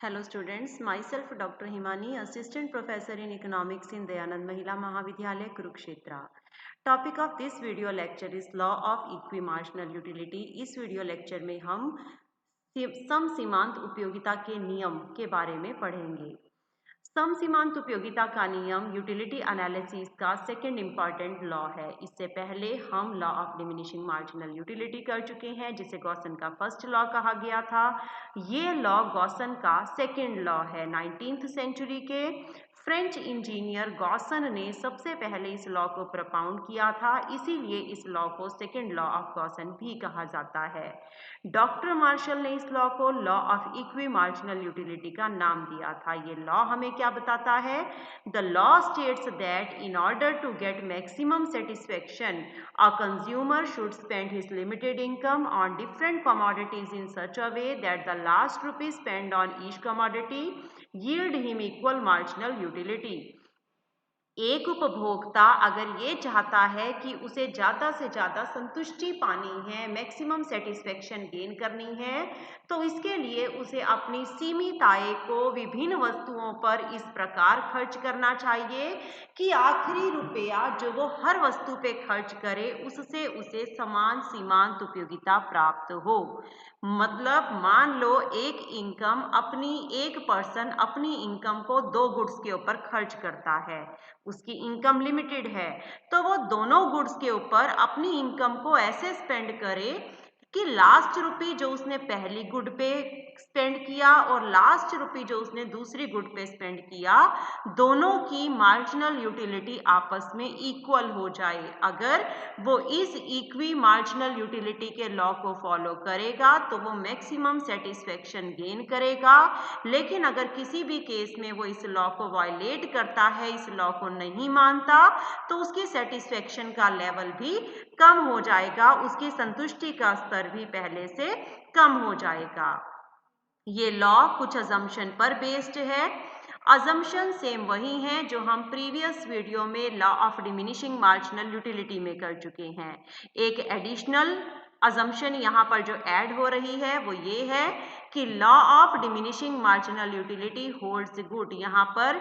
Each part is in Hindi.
Hello students, myself Dr. Himani, Assistant Professor in Economics in Dayanand Mahila Mahavidyalaya, Kurukshetra. Topic of this video lecture is Law of Equimarginal Utility. इस वीडियो लेक्चर में हम समसीमांत उपयोगिता के नियम के बारे में पढ़ेंगे। समसीमांत उपयोगिता का नियम यूटिलिटी एनालिसिस का सेकंड इम्पॉर्टेंट लॉ है। इससे पहले हम law of diminishing marginal utility कर चुके हैं, जिसे गॉसन का फर्स्ट लॉ कहा गया था। ये लॉ गॉसन का सेकंड लॉ है। 19th सेंचुरी के फ्रेंच इंजीनियर गॉसन ने सबसे पहले इस लॉ को प्रपाउंड किया था, इसीलिए इस लॉ को सेकंड लॉ ऑफ गॉसन भी कहा जाता है। डॉक्टर मार्शल ने इस लॉ को law of equi marginal utility का नाम दिया था। ये लॉ हमें क्या बताता है? The law states that in order to get maximum satisfaction a consumer should spend his limited income on different commodities in such a way that the last rupees spend on each commodity yield him equal marginal utility। एक उपभोक्ता अगर ये चाहता है कि उसे ज़्यादा से ज़्यादा संतुष्टि पानी है, मैक्सिमम सेटिस्फेक्शन गेन करनी है, तो इसके लिए उसे अपनी सीमित आय को विभिन्न वस्तुओं पर इस प्रकार खर्च करना चाहिए कि आखिरी रुपया जो वो हर वस्तु पे खर्च करे उससे उसे समान सीमांत उपयोगिता प्राप्त हो। मतलब मान लो एक पर्सन अपनी इनकम को 2 गुड्स के ऊपर खर्च करता है, उसकी इनकम लिमिटेड है, तो वो दोनों गुड्स के ऊपर अपनी इनकम को ऐसे स्पेंड करे कि लास्ट रुपी जो उसने पहली गुड पे स्पेंड किया और लास्ट रुपी जो उसने दूसरी गुड पे स्पेंड किया, दोनों की मार्जिनल यूटिलिटी आपस में इक्वल हो जाए। अगर वो इस इक्वी मार्जिनल यूटिलिटी के लॉ को फॉलो करेगा तो वो मैक्सिमम सेटिस्फेक्शन गेन करेगा। लेकिन अगर किसी भी केस में वो इस लॉ को वायलेट करता है, इस लॉ को नहीं मानता, तो उसकी सेटिस्फेक्शन का लेवल भी कम हो जाएगा, उसकी संतुष्टि का स्तर भी पहले से कम हो जाएगा। ये लॉ कुछ अजम्पशन पर बेस्ड है। अजम्पशन सेम वही हैं जो हम प्रीवियस वीडियो में law of diminishing marginal utility में कर चुके हैं। एक एडिशनल अजम्पशन यहाँ पर जो ऐड हो रही है वो ये है कि law of diminishing marginal utility holds good. यहाँ पर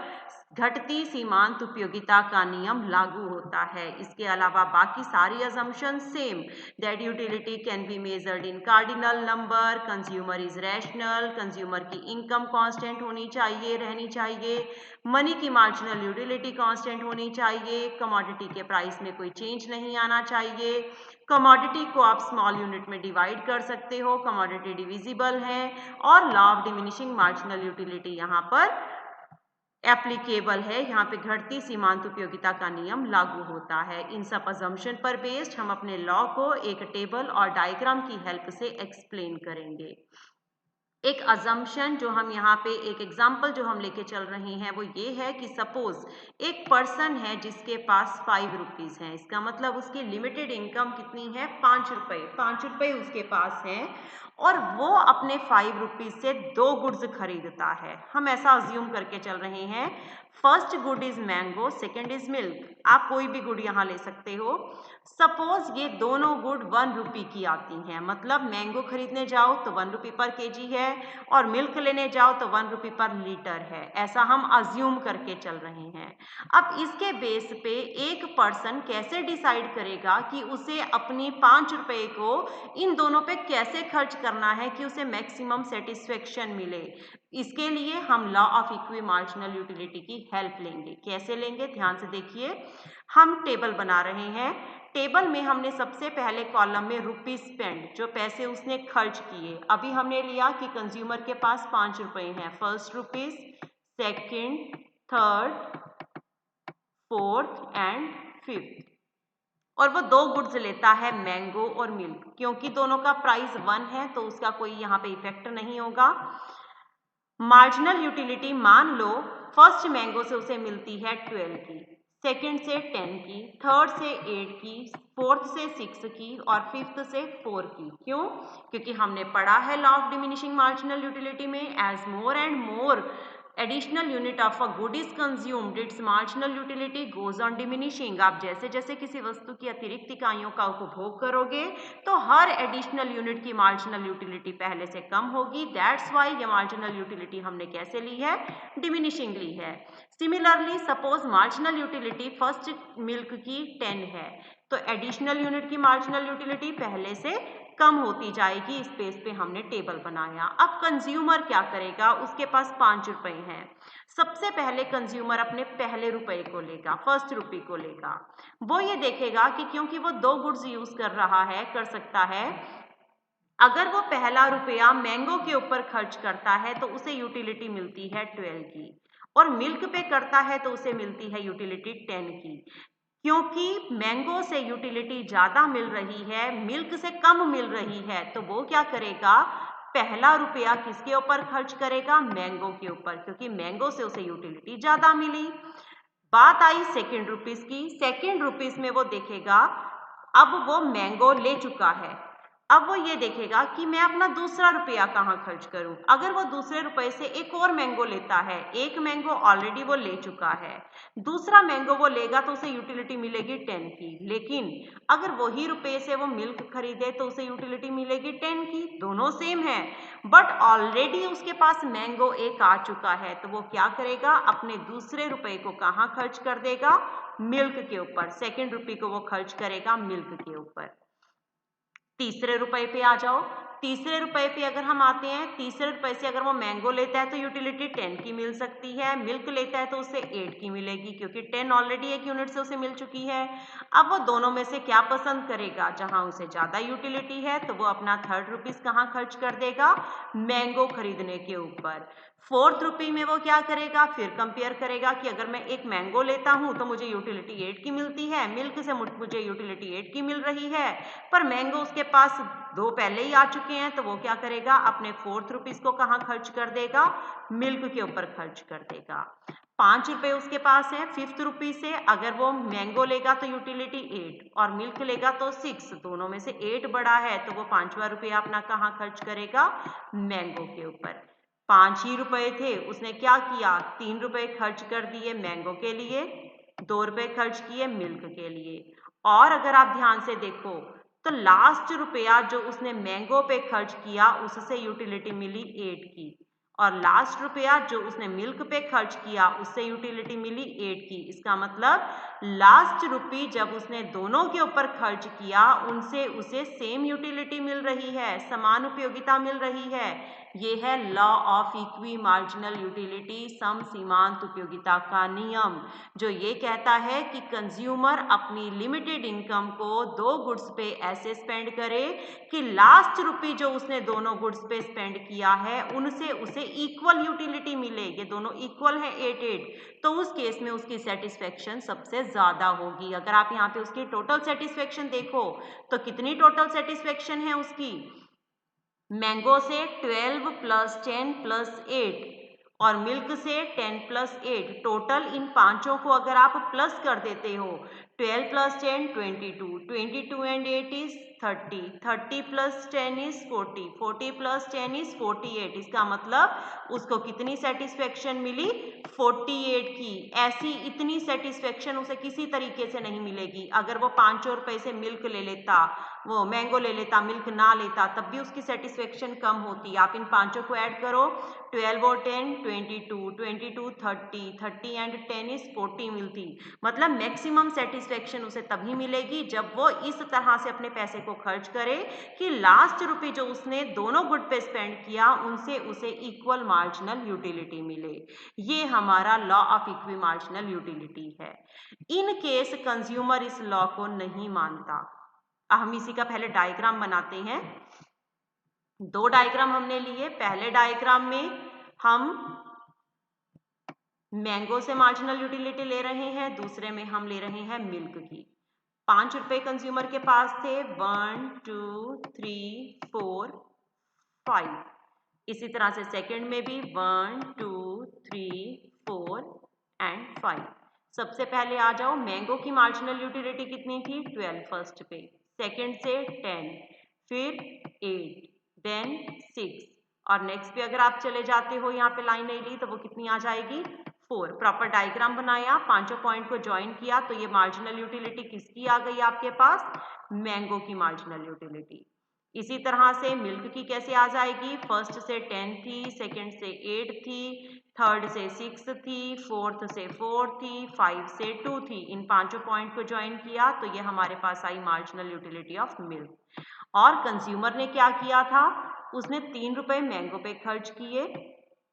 घटती सीमांत उपयोगिता का नियम लागू होता है। इसके अलावा बाकी सारी assumption same, that utility can be measured in cardinal number, consumer is rational, consumer की इनकम कांस्टेंट होनी चाहिए, रहनी चाहिए, मनी की मार्जिनल यूटिलिटी कांस्टेंट होनी चाहिए, कमोडिटी के प्राइस में कोई चेंज नहीं आना चाहिए, कमोडिटी को आप स्मॉल यूनिट में डिवाइड कर सकते हो, कमोडिटी डिविजिबल है, और law of diminishing marginal utility यहाँ पर एप्लीकेबल है। यहाँ पे घटती सीमांत उपयोगिता का नियम लागू होता है। इन सब अजम्पशन पर बेस्ड हम अपने लॉ को एक टेबल और डायग्राम की हेल्प से एक्सप्लेन करेंगे। एक अजम्पशन जो हम यहाँ पे एक एग्जाम्पल जो हम लेके चल रहे हैं वो ये है कि सपोज एक पर्सन है जिसके पास 5 रुपीज हैं। इसका मतलब उसकी लिमिटेड इनकम कितनी है? 5 रुपए। 5 रुपए उसके पास हैं और वो अपने 5 रुपीज से 2 गुड्स खरीदता है। हम ऐसा अज्यूम करके चल रहे हैं, first good is mango, second is milk. आप कोई भी गुड यहाँ ले सकते हो। सपोज ये दोनों गुड 1 रुपी की आती हैं, मतलब मैंगो खरीदने जाओ तो 1 रुपी पर केजी है और मिल्क लेने जाओ तो 1 रुपी पर लीटर है। ऐसा हम अज्यूम करके चल रहे हैं। अब इसके बेस पे एक पर्सन कैसे डिसाइड करेगा कि उसे अपनी 5 रुपए को इन दोनों पे कैसे खर्च करना है कि उसे मैक्सिमम सेटिस्फेक्शन मिले? इसके लिए हम law of equi marginal utility की हेल्प लेंगे। कैसे लेंगे? ध्यान से देखिए। हम टेबल बना रहे हैं। टेबल में हमने सबसे पहले कॉलम में रुपीज स्पेंड, जो पैसे उसने खर्च किए, अभी हमने लिया कि कंज्यूमर के पास 5 रुपए हैं। First rupees, second, third, fourth and fifth, और वो 2 गुड्स लेता है, मैंगो और मिल्क। क्योंकि दोनों का प्राइस 1 है तो उसका कोई यहाँ पे इफेक्ट नहीं होगा। मार्जिनल यूटिलिटी मान लो फर्स्ट मैंगो से उसे मिलती है 12 की, सेकेंड से 10 की, थर्ड से 8 की, फोर्थ से 6 की और फिफ्थ से 4 की। क्यों? क्योंकि हमने पढ़ा है law of diminishing marginal utility में, as more and more additional unit of a good is consumed, its marginal utility goes on diminishing। आप जैसे जैसे किसी वस्तु की अतिरिक्त इकाइयों का उपभोग करोगे तो हर एडिशनल यूनिट की मार्जिनल यूटिलिटी पहले से कम होगी। दैट्स वाई ये मार्जिनल यूटिलिटी हमने कैसे ली है, डिमिनिशिंग ली है। Similarly suppose marginal utility first milk की 10 है तो एडिशनल यूनिट की मार्जिनल यूटिलिटी पहले से कम होती जाएगी। इस बेस पे हमने टेबल बनाया। अब कंज्यूमर क्या करेगा, उसके पास 5 रुपए हैं। सबसे पहले कंज्यूमर अपने पहले रुपए को लेगा, फर्स्ट रुपी को लेगा। वो ये देखेगा कि क्योंकि वो 2 गुड्स यूज कर रहा है, कर सकता है, अगर वो पहला रुपया मैंगो के ऊपर खर्च करता है तो उसे यूटिलिटी मिलती है 12 की, और मिल्क पे करता है तो उसे मिलती है यूटिलिटी 10 की। क्योंकि मैंगो से यूटिलिटी ज्यादा मिल रही है, मिल्क से कम मिल रही है, तो वो क्या करेगा, पहला रुपया किसके ऊपर खर्च करेगा, मैंगो के ऊपर, क्योंकि मैंगो से उसे यूटिलिटी ज्यादा मिली। बात आई सेकेंड रुपीज की। सेकेंड रुपीज में वो देखेगा अब वो मैंगो ले चुका है, अब वो ये देखेगा कि मैं अपना दूसरा रुपया कहाँ खर्च करूं। अगर वो दूसरे रुपए से एक और मैंगो लेता है, एक मैंगो ऑलरेडी वो ले चुका है, दूसरा मैंगो वो लेगा तो उसे यूटिलिटी मिलेगी 10 की। लेकिन अगर वही रुपए से वो मिल्क खरीदे तो उसे यूटिलिटी मिलेगी 10 की, दोनों सेम है। बट ऑलरेडी उसके पास मैंगो एक आ चुका है तो वो क्या करेगा, अपने दूसरे रुपए को कहाँ खर्च कर देगा, मिल्क के ऊपर। सेकेंड रुपये को वो खर्च करेगा मिल्क के ऊपर। तीसरे रुपए पे आ जाओ। तीसरे रुपए पे अगर हम आते हैं, तीसरे रुपए से अगर वो मैंगो लेता है तो यूटिलिटी 10 की मिल सकती है, मिल्क लेता है तो उसे 8 की मिलेगी, क्योंकि 10 ऑलरेडी एक यूनिट से उसे मिल चुकी है। अब वो दोनों में से क्या पसंद करेगा, जहां उसे ज्यादा यूटिलिटी है तो वो अपना थर्ड रुपीज कहाँ खर्च कर देगा, मैंगो खरीदने के ऊपर। फोर्थ रुपी में वो क्या करेगा, फिर कंपेयर करेगा कि अगर मैं एक मैंगो लेता हूं तो मुझे यूटिलिटी 8 की मिलती है, मिल्क से मुझे यूटिलिटी 8 की मिल रही है, पर मैंगो उसके पास 2 पहले ही आ चुके हैं, तो वो क्या करेगा, अपने फोर्थ रुपीज को कहाँ खर्च कर देगा, मिल्क के ऊपर खर्च कर देगा। 5 रुपए उसके पास है। फिफ्थ रुपी से अगर वो मैंगो लेगा तो यूटिलिटी 8 और मिल्क लेगा तो 6, दोनों में से 8 बड़ा है तो वो 5वां रुपया अपना कहाँ खर्च करेगा, मैंगो के ऊपर। 5 ही रुपए थे, उसने क्या किया, 3 रुपए खर्च कर दिए मैंगो के लिए, 2 रुपए खर्च किए मिल्क के लिए। और अगर आप ध्यान से देखो तो लास्ट रुपया जो उसने मैंगो पे खर्च किया उससे यूटिलिटी मिली 8 की, और लास्ट रुपया जो उसने मिल्क पे खर्च किया उससे यूटिलिटी मिली 8 की। इसका मतलब लास्ट रुपी जब उसने दोनों के ऊपर खर्च किया उनसे उसे सेम यूटिलिटी मिल रही है, समान उपयोगिता मिल रही है। ये है law of equi marginal utility, सम सीमांत उपयोगिता का नियम, जो ये कहता है कि कंज्यूमर अपनी लिमिटेड इनकम को 2 गुड्स पे ऐसे स्पेंड करे कि लास्ट रुपी जो उसने दोनों गुड्स पे स्पेंड किया है उनसे उसे इक्वल यूटिलिटी मिले। ये दोनों इक्वल है 8-8, तो उस केस में उसकी सेटिस्फेक्शन सबसे ज्यादा होगी। अगर आप यहाँ पे उसकी टोटल सेटिस्फेक्शन देखो तो कितनी टोटल सेटिस्फेक्शन है उसकी, मैंगो से 12 प्लस 10 प्लस 8 और मिल्क से 10 प्लस 8, टोटल इन पांचों को अगर आप प्लस कर देते हो, 12 plus 10 22, 22 and 8 is 30, 30 plus 10 is 40, 40 plus 10 is 48। इसका मतलब उसको कितनी सेटिस्फेक्शन मिली, 48 की। ऐसी इतनी सेटिस्फेक्शन उसे किसी तरीके से नहीं मिलेगी। अगर वो 5 रुपए से मिल्क ले लेता, वो मैंगो ले लेता, मिल्क ना लेता, तब भी उसकी सेटिस्फेक्शन कम होती। आप इन पांचों को ऐड करो, 12 और 10 22, 22 30, 30 एंड 10 इज 40 मिलती। मतलब मैक्सिमम सेटिस्फेक्शन उसे तभी मिलेगी जब वो इस तरह से अपने पैसे को खर्च करे कि लास्ट रुपये जो उसने दोनों गुड पे स्पेंड किया उनसे उसे इक्वल मार्जिनल यूटिलिटी मिले। ये हमारा law of equi marginal utility है। इन केस कंज्यूमर इस लॉ को नहीं मानता। हम इसी का पहले डायग्राम बनाते हैं। 2 डायग्राम हमने लिए। पहले डायग्राम में हम मैंगो से मार्जिनल यूटिलिटी ले रहे हैं, दूसरे में हम ले रहे हैं मिल्क की। 5 रुपए कंज्यूमर के पास थे, 1 2 3 4 5। इसी तरह से सेकंड में भी 1 2 3 4 एंड 5। सबसे पहले आ जाओ, मैंगो की मार्जिनल यूटिलिटी कितनी थी, 12 फर्स्ट पे, सेकंड से 10, फिर 8, देन 6, और नेक्स्ट पे अगर आप चले जाते हो, यहाँ पे लाइन नहीं ली तो वो कितनी आ जाएगी 4। प्रॉपर डायग्राम बनाया, पांचों पॉइंट को ज्वाइन किया तो ये मार्जिनल यूटिलिटी किसकी आ गई आपके पास, मैंगो की मार्जिनल यूटिलिटी। इसी तरह से मिल्क की कैसे आ जाएगी, फर्स्ट से 10 थी, सेकंड से 8 थी, थर्ड से 6 थी, फोर्थ से 4 थी, 5 से 2 थी। इन पांचों पॉइंट को ज्वाइन किया तो ये हमारे पास आई मार्जिनल यूटिलिटी ऑफ मिल्क। और कंज्यूमर ने क्या किया था, उसने 3 रुपए मैंगो पे खर्च किए,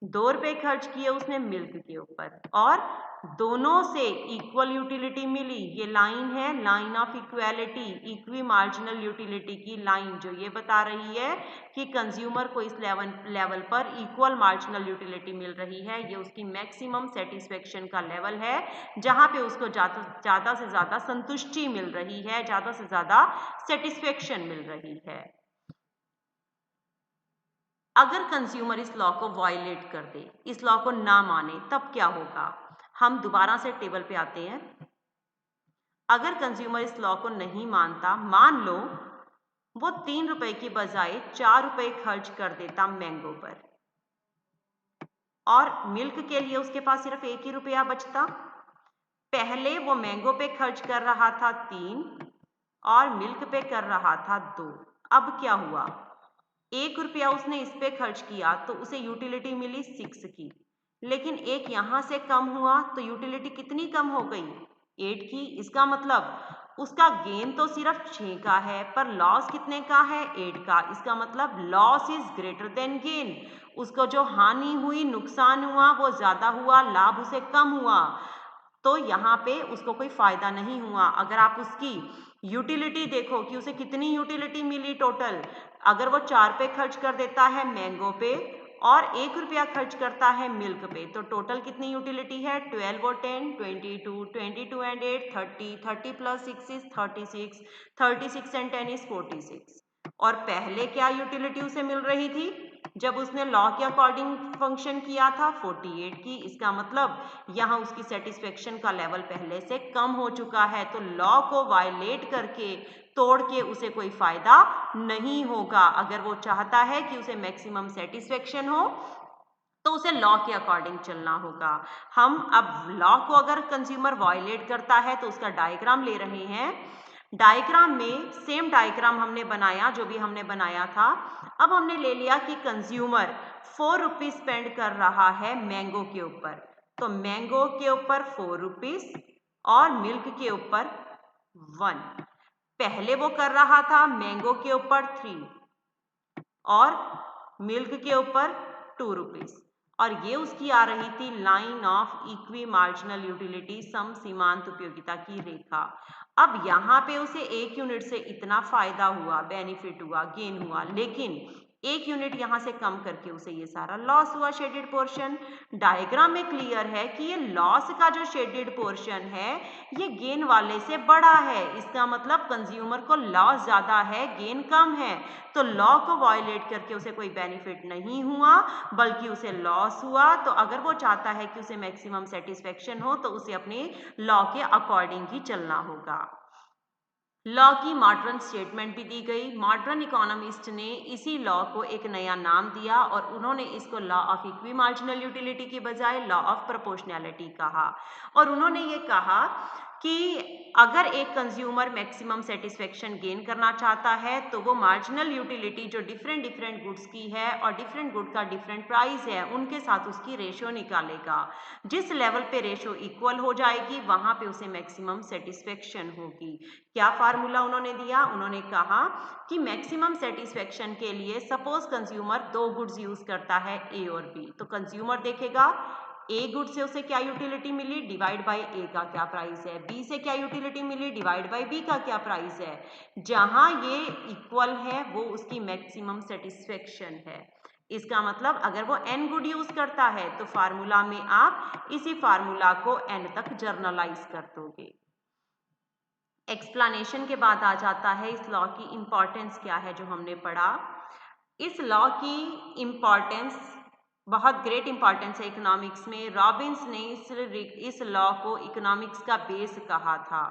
2 रुपए खर्च किए उसने मिल्क के ऊपर, और दोनों से इक्वल यूटिलिटी मिली। ये लाइन है line of equality, equi marginal utility की लाइन, जो ये बता रही है कि कंज्यूमर को इस लेवल पर इक्वल मार्जिनल यूटिलिटी मिल रही है। ये उसकी मैक्सिमम सेटिस्फेक्शन का लेवल है, जहां पे उसको ज्यादा से ज्यादा संतुष्टि मिल रही है, ज्यादा से ज्यादा सेटिस्फेक्शन मिल रही है। अगर कंज्यूमर इस लॉ को वायलेट कर दे, इस लॉ को ना माने, तब क्या होगा। हम दोबारा से टेबल पे आते हैं। अगर कंज्यूमर इस लॉ को नहीं मानता, मान लो वो 3 रुपए की बजाय 4 रुपए खर्च कर देता मैंगो पर, और मिल्क के लिए उसके पास सिर्फ 1 ही रुपया बचता। पहले वो मैंगो पे खर्च कर रहा था 3 और मिल्क पे कर रहा था 2। अब क्या हुआ, 1 रुपया उसने इस पे खर्च किया तो उसे यूटिलिटी मिली 6 की, लेकिन एक यहां से कम हुआ तो यूटिलिटी कितनी कम हो गई, 8 की। इसका मतलब उसका गेन तो सिर्फ 6 का है, पर लॉस कितने का है, 8 का। इसका मतलब loss is greater than gain. उसको जो हानि हुई, नुकसान हुआ, वो ज्यादा हुआ, लाभ उसे कम हुआ। तो यहाँ पे उसको कोई फायदा नहीं हुआ। अगर आप उसकी यूटिलिटी देखो कि उसे कितनी यूटिलिटी मिली टोटल, अगर वो 4 पे खर्च कर देता है मैंगो पे और 1 रुपया खर्च करता है मिल्क पे, तो टोटल कितनी यूटिलिटी है, 12 और 10 22, 22 and 8 30, 30 plus 6 is 36, 36 and 10 is 46। और पहले क्या यूटिलिटी उसे मिल रही थी जब उसने लॉ के अकॉर्डिंग फंक्शन किया था, 48 की। इसका मतलब यहाँ उसकी सेटिस्फेक्शन का लेवल पहले से कम हो चुका है, तो लॉ को वायलेट करके, तोड़ के उसे कोई फायदा नहीं होगा। अगर वो चाहता है कि उसे मैक्सिमम सेटिस्फेक्शन हो तो उसे लॉ के अकॉर्डिंग चलना होगा। हम अब लॉ को अगर कंज्यूमर वायलेट करता है तो उसका डायग्राम ले रहे हैं। डायग्राम में सेम डायग्राम हमने बनाया जो भी हमने बनाया था। अब हमने ले लिया कि कंज्यूमर 4 रुपीज स्पेंड कर रहा है मैंगो के ऊपर, तो मैंगो के ऊपर 4 रुपीज और मिल्क के ऊपर 1। पहले वो कर रहा था मैंगो के ऊपर 3 और मिल्क के ऊपर 2 रुपीज, और ये उसकी आ रही थी line of equi marginal utility, सम सीमांत उपयोगिता की रेखा। अब यहाँ पे उसे 1 यूनिट से इतना फायदा हुआ, बेनिफिट हुआ, गेन हुआ, लेकिन 1 यूनिट यहाँ से कम करके उसे ये सारा लॉस हुआ, शेडेड पोर्शन। डायग्राम में क्लियर है कि ये लॉस का जो शेडेड पोर्शन है ये गेन वाले से बड़ा है। इसका मतलब कंज्यूमर को लॉस ज्यादा है, गेन कम है, तो लॉ को वायलेट करके उसे कोई बेनिफिट नहीं हुआ बल्कि उसे लॉस हुआ। तो अगर वो चाहता है कि उसे मैक्सिमम सेटिस्फेक्शन हो तो उसे अपने लॉ के अकॉर्डिंग ही चलना होगा। लॉ की मॉडर्न स्टेटमेंट भी दी गई। मॉडर्न इकोनॉमिस्ट ने इसी लॉ को एक नया नाम दिया और उन्होंने इसको law of equi marginal utility की बजाय लॉ ऑफ प्रोपोर्शनैलिटी कहा। और उन्होंने ये कहा कि अगर एक कंज्यूमर मैक्सिमम सेटिस्फेक्शन गेन करना चाहता है तो वो मार्जिनल यूटिलिटी जो डिफरेंट डिफरेंट गुड्स की है और डिफरेंट गुड का डिफरेंट प्राइस है उनके साथ उसकी रेशो निकालेगा। जिस लेवल पे रेशो इक्वल हो जाएगी वहां पे उसे मैक्सिमम सेटिस्फेक्शन होगी। क्या फार्मूला उन्होंने दिया, उन्होंने कहा कि मैक्सिमम सेटिस्फेक्शन के लिए सपोज कंज्यूमर 2 गुड्स यूज करता है ए और बी, तो कंज्यूमर देखेगा ए गुड से उसे क्या यूटिलिटी मिली, डिवाइड बाय ए का क्या प्राइस है, बी से क्या यूटिलिटी मिली, डिवाइड बाय बी का क्या प्राइस है। जहां ये इक्वल है वो उसकी मैक्सिमम सेटिस्फेक्शन है। इसका मतलब अगर वो n गुड यूज करता है तो फार्मूला में आप इसी फार्मूला को n तक जर्नलाइज कर दोगे। एक्सप्लेनेशन के बाद आ जाता है इस लॉ की इंपॉर्टेंस क्या है जो हमने पढ़ा। इस लॉ की इंपॉर्टेंस बहुत ग्रेट इंपॉर्टेंस है इकोनॉमिक्स में। रॉबिन्स ने इस लॉ को इकोनॉमिक्स का बेस कहा था।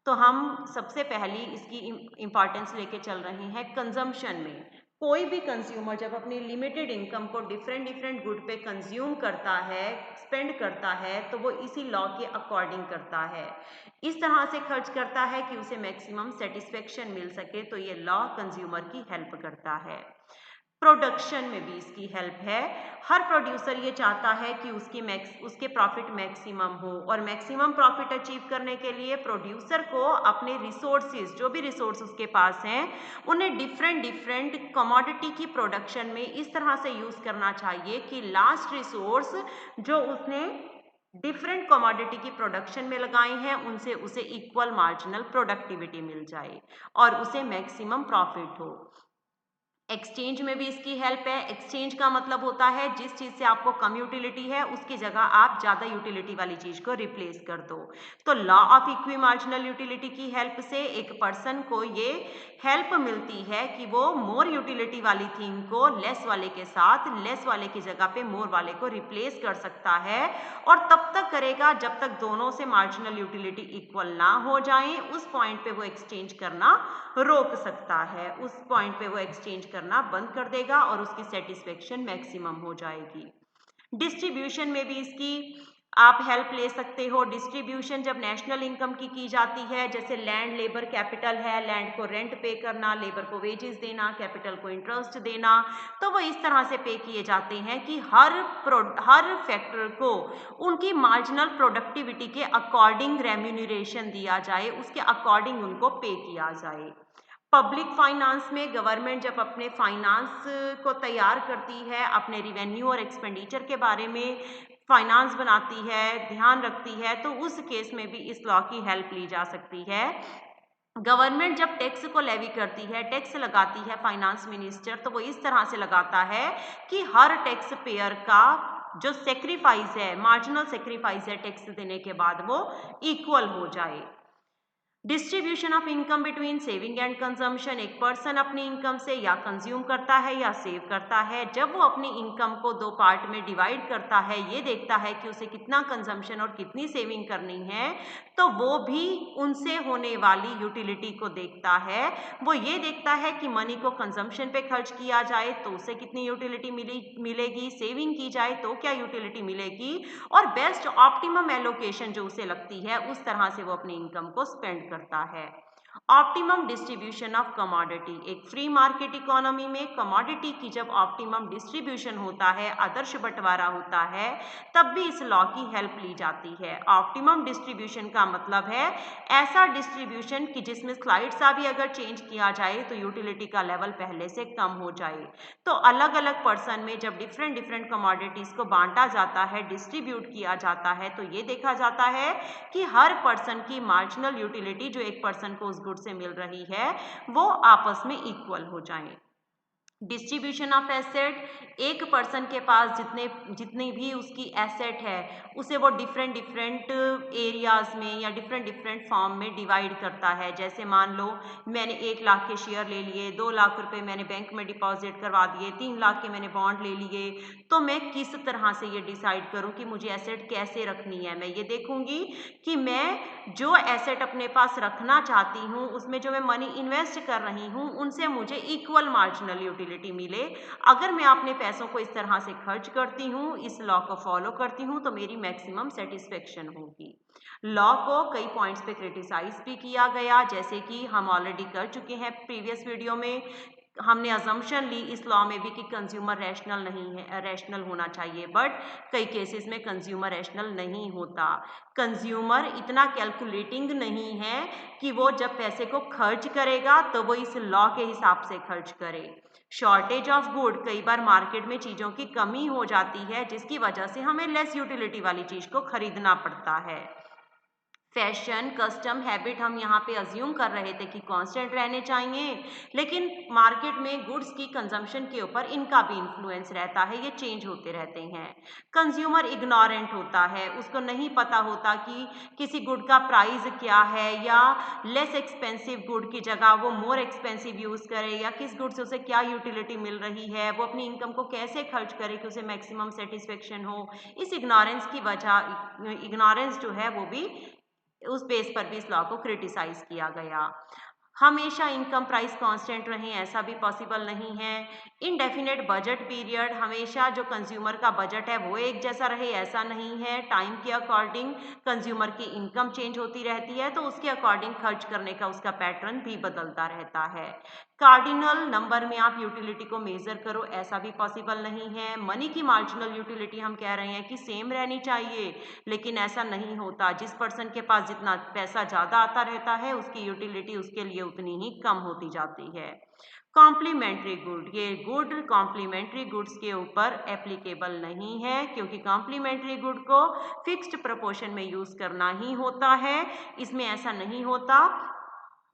तो हम सबसे पहली इसकी इंपॉर्टेंस लेके चल रहे हैं कंजम्पशन में। कोई भी कंज्यूमर जब अपनी लिमिटेड इनकम को डिफरेंट डिफरेंट गुड पे कंज्यूम करता है, स्पेंड करता है, तो वो इसी लॉ के अकॉर्डिंग करता है, इस तरह से खर्च करता है कि उसे मैक्सिमम सेटिस्फेक्शन मिल सके। तो ये लॉ कंज्यूमर की हेल्प करता है। प्रोडक्शन में भी इसकी हेल्प है। हर प्रोड्यूसर ये चाहता है कि उसके प्रॉफिट मैक्सिमम हो, और मैक्सिमम प्रॉफिट अचीव करने के लिए प्रोड्यूसर को अपने रिसोर्सेज, जो भी रिसोर्स उसके पास हैं, उन्हें डिफरेंट डिफरेंट कमोडिटी की प्रोडक्शन में इस तरह से यूज करना चाहिए कि लास्ट रिसोर्स जो उसने डिफरेंट कमोडिटी की प्रोडक्शन में लगाए हैं उनसे उसे इक्वल मार्जिनल प्रोडक्टिविटी मिल जाए और उसे मैक्सिमम प्रॉफिट हो। एक्सचेंज में भी इसकी हेल्प है। एक्सचेंज का मतलब होता है जिस चीज़ से आपको कम यूटिलिटी है उसकी जगह आप ज़्यादा यूटिलिटी वाली चीज़ को रिप्लेस कर दो। तो law of equi marginal utility की हेल्प से एक पर्सन को ये हेल्प मिलती है कि वो मोर यूटिलिटी वाली थिंग को लेस वाले के साथ, लेस वाले की जगह पे मोर वाले को रिप्लेस कर सकता है, और तब तक करेगा जब तक दोनों से मार्जिनल यूटिलिटी इक्वल ना हो जाए। उस पॉइंट पे वो एक्सचेंज करना रोक सकता है, उस पॉइंट पे वो एक्सचेंज करना बंद कर देगा और उसकी सेटिस्फेक्शन मैक्सिमम हो जाएगी। डिस्ट्रीब्यूशन में भी इसकी आप हेल्प ले सकते हो। डिस्ट्रीब्यूशन जब नेशनल इनकम की जाती है, जैसे लैंड लेबर कैपिटल है, लैंड को रेंट पे करना, लेबर को वेजेस देना, कैपिटल को इंटरेस्ट देना, तो वो इस तरह से पे किए जाते हैं कि हर फैक्टर को उनकी मार्जिनल प्रोडक्टिविटी के अकॉर्डिंग रेम्यूनरेशन दिया जाए, उसके अकॉर्डिंग उनको पे किया जाए। पब्लिक फाइनेंस में गवर्नमेंट जब अपने फाइनेंस को तैयार करती है, अपने रिवेन्यू और एक्सपेंडिचर के बारे में फाइनेंस बनाती है, ध्यान रखती है, तो उस केस में भी इस लॉ की हेल्प ली जा सकती है। गवर्नमेंट जब टैक्स को लेवी करती है, टैक्स लगाती है फाइनेंस मिनिस्टर, तो वो इस तरह से लगाता है कि हर टैक्स पेयर का जो सेक्रीफाइस है, मार्जिनल सेक्रीफाइस है टैक्स देने के बाद, वो इक्वल हो जाए। Distribution of income between saving and consumption, एक पर्सन अपनी इनकम से या कंज्यूम करता है या सेव करता है। जब वो अपनी इनकम को दो पार्ट में डिवाइड करता है, ये देखता है कि उसे कितना कंजम्पशन और कितनी सेविंग करनी है, तो वो भी उनसे होने वाली यूटिलिटी को देखता है। वो ये देखता है कि मनी को कंजम्पशन पे खर्च किया जाए तो उसे कितनी यूटिलिटी मिलेगी, सेविंग की जाए तो क्या यूटिलिटी मिलेगी, और बेस्ट ऑप्टिमम एलोकेशन जो उसे लगती है उस तरह से वो अपनी इनकम को स्पेंड करता है। ऑप्टिमम डिस्ट्रीब्यूशन ऑफ कमोडिटी, एक फ्री मार्केट इकोनॉमी में कमोडिटी की जब ऑप्टिमम डिस्ट्रीब्यूशन होता है, आदर्श बंटवारा होता है, तब भी इस लॉ की हेल्प ली जाती है। ऑप्टिमम डिस्ट्रीब्यूशन का मतलब है ऐसा डिस्ट्रीब्यूशन कि जिसमें स्लाइड सा भी अगर चेंज किया जाए तो यूटिलिटी का लेवल पहले से कम हो जाए। तो अलग अलग पर्सन में जब डिफरेंट डिफरेंट कमोडिटीज को बांटा जाता है, डिस्ट्रीब्यूट किया जाता है, तो ये देखा जाता है कि हर पर्सन की मार्जिनल यूटिलिटी जो एक पर्सन को उस गुड से मिल रही है वो आपस में इक्वल हो जाए। डिस्ट्रीब्यूशन ऑफ एसेट, एक पर्सन के पास जितनी भी उसकी एसेट है उसे वो डिफरेंट डिफरेंट एरियाज में या डिफरेंट डिफरेंट फॉर्म में डिवाइड करता है। जैसे मान लो मैंने 1 लाख के शेयर ले लिए, 2 लाख रुपए मैंने बैंक में डिपॉजिट करवा दिए, 3 लाख के मैंने बॉन्ड ले लिए, तो मैं किस तरह से ये डिसाइड करूं कि मुझे एसेट कैसे रखनी है। मैं ये देखूंगी कि मैं जो एसेट अपने पास रखना चाहती हूँ उसमें जो मैं मनी इन्वेस्ट कर रही हूँ उनसे मुझे इक्वल मार्जिनल यूटिलिटी मिले। अगर मैं अपने पैसों को इस तरह से खर्च करती हूँ, इस लॉ को फॉलो करती हूँ, तो मेरी मैक्सिमम सेटिस्फेक्शन होगी। लॉ को कई पॉइंट्स पे क्रिटिसाइज भी किया गया, जैसे कि हम ऑलरेडी कर चुके हैं प्रीवियस वीडियो में। हमने अजम्पशन ली इस लॉ में भी कि कंज्यूमर रैशनल नहीं है, रैशनल होना चाहिए, बट कई केसेस में कंज्यूमर रैशनल नहीं होता। कंज्यूमर इतना कैलकुलेटिंग नहीं है कि वो जब पैसे को खर्च करेगा तो वो इस लॉ के हिसाब से खर्च करे। शॉर्टेज ऑफ गुड, कई बार मार्केट में चीज़ों की कमी हो जाती है जिसकी वजह से हमें लेस यूटिलिटी वाली चीज़ को खरीदना पड़ता है। फैशन, कस्टम, हैबिट हम यहाँ पे अज्यूम कर रहे थे कि कांस्टेंट रहने चाहिए, लेकिन मार्केट में गुड्स की कंजम्पशन के ऊपर इनका भी इन्फ्लुएंस रहता है, ये चेंज होते रहते हैं। कंज्यूमर इग्नोरेंट होता है, उसको नहीं पता होता कि किसी गुड का प्राइस क्या है, या लेस एक्सपेंसिव गुड की जगह वो मोर एक्सपेंसिव यूज़ करे, या किस गुड से उसे क्या यूटिलिटी मिल रही है, वो अपनी इनकम को कैसे खर्च करे कि उसे मैक्सिमम सेटिस्फेक्शन हो। इस इग्नोरेंस की वजह, इग्नोरेंस जो है वो भी, उस बेस पर भी इस लॉ को क्रिटिसाइज किया गया। हमेशा इनकम प्राइस कांस्टेंट रहें ऐसा भी पॉसिबल नहीं है। इनडेफिनेट बजट पीरियड, हमेशा जो कंज्यूमर का बजट है वो एक जैसा रहे ऐसा नहीं है। टाइम के अकॉर्डिंग कंज्यूमर की इनकम चेंज होती रहती है तो उसके अकॉर्डिंग खर्च करने का उसका पैटर्न भी बदलता रहता है। कार्डिनल नंबर में आप यूटिलिटी को मेजर करो ऐसा भी पॉसिबल नहीं है। मनी की मार्जिनल यूटिलिटी हम कह रहे हैं कि सेम रहनी चाहिए, लेकिन ऐसा नहीं होता। जिस पर्सन के पास जितना पैसा ज़्यादा आता रहता है उसकी यूटिलिटी उसके लिए उतनी ही कम होती जाती है। कॉम्प्लीमेंट्री गुड, ये गुड कॉम्प्लीमेंट्री गुड्स के ऊपर एप्लीकेबल नहीं है, क्योंकि कॉम्प्लीमेंट्री गुड को फिक्स्ड प्रोपोर्शन में यूज़ करना ही होता है। इसमें ऐसा नहीं होता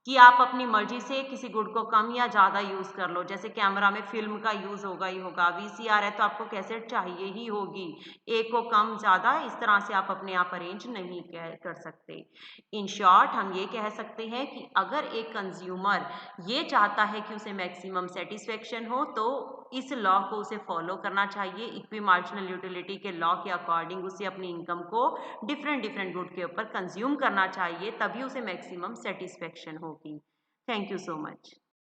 कि आप अपनी मर्जी से किसी गुड को कम या ज़्यादा यूज़ कर लो। जैसे कैमरा में फिल्म का यूज़ होगा ही होगा, वीसीआर है तो आपको कैसेट चाहिए ही होगी। एक को कम ज़्यादा इस तरह से आप अपने आप अरेंज नहीं कर सकते। इन शॉर्ट हम ये कह सकते हैं कि अगर एक कंज्यूमर ये चाहता है कि उसे मैक्सिमम सेटिस्फेक्शन हो तो इस लॉ को उसे फॉलो करना चाहिए। इक्वी मार्जिनल यूटिलिटी के लॉ के अकॉर्डिंग उसे अपनी इनकम को डिफरेंट डिफरेंट गुड के ऊपर कंज्यूम करना चाहिए, तभी उसे मैक्सिमम सेटिस्फेक्शन होगी। Thank you so much.